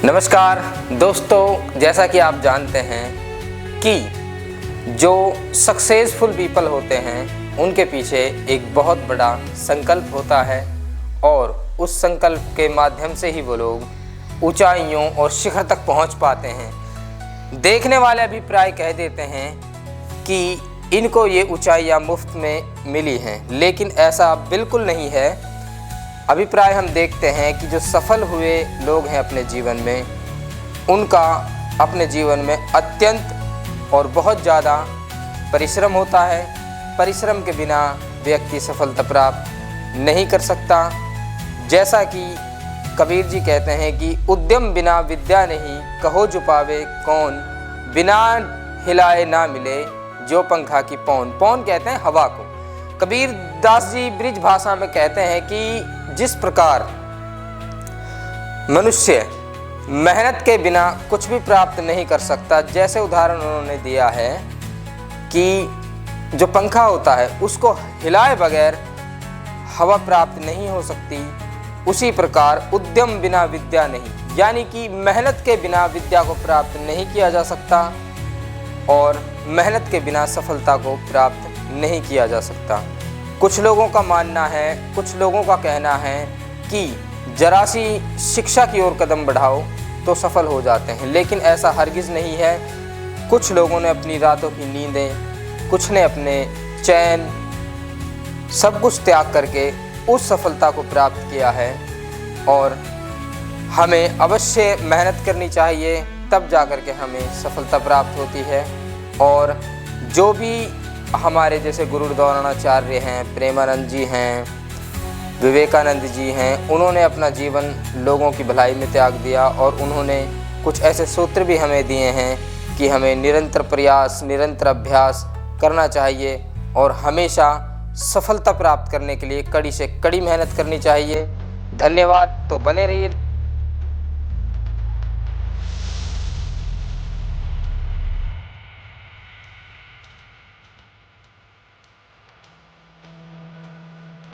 नमस्कार दोस्तों, जैसा कि आप जानते हैं कि जो सक्सेसफुल पीपल होते हैं उनके पीछे एक बहुत बड़ा संकल्प होता है और उस संकल्प के माध्यम से ही वो लोग ऊंचाइयों और शिखर तक पहुंच पाते हैं। देखने वाले अभिप्राय कह देते हैं कि इनको ये ऊंचाइयां मुफ्त में मिली हैं, लेकिन ऐसा बिल्कुल नहीं है। अभिप्राय हम देखते हैं कि जो सफल हुए लोग हैं अपने जीवन में, उनका अपने जीवन में अत्यंत और बहुत ज़्यादा परिश्रम होता है। परिश्रम के बिना व्यक्ति सफलता प्राप्त नहीं कर सकता। जैसा कि कबीर जी कहते हैं कि उद्यम बिना विद्या नहीं, कहो जो पावे कौन, बिना हिलाए ना मिले जो पंखा की पौन। पौन कहते हैं हवा को। कबीर दास जी ब्रिज भाषा में कहते हैं कि जिस प्रकार मनुष्य मेहनत के बिना कुछ भी प्राप्त नहीं कर सकता, जैसे उदाहरण उन्होंने दिया है कि जो पंखा होता है उसको हिलाए बगैर हवा प्राप्त नहीं हो सकती, उसी प्रकार उद्यम बिना विद्या नहीं, यानी कि मेहनत के बिना विद्या को प्राप्त नहीं किया जा सकता और मेहनत के बिना सफलता को प्राप्त नहीं किया जा सकता। कुछ लोगों का मानना है, कुछ लोगों का कहना है कि जरा सी शिक्षा की ओर कदम बढ़ाओ तो सफल हो जाते हैं, लेकिन ऐसा हरगिज़ नहीं है। कुछ लोगों ने अपनी रातों की नींदें, कुछ ने अपने चैन, सब कुछ त्याग करके उस सफलता को प्राप्त किया है और हमें अवश्य मेहनत करनी चाहिए, तब जा कर के हमें सफलता प्राप्त होती है। और जो भी हमारे जैसे गुरु द्रोणाचार्य हैं, प्रेमानंद जी हैं, विवेकानंद जी हैं, उन्होंने अपना जीवन लोगों की भलाई में त्याग दिया और उन्होंने कुछ ऐसे सूत्र भी हमें दिए हैं कि हमें निरंतर प्रयास, निरंतर अभ्यास करना चाहिए और हमेशा सफलता प्राप्त करने के लिए कड़ी से कड़ी मेहनत करनी चाहिए। धन्यवाद। तो बने रहिए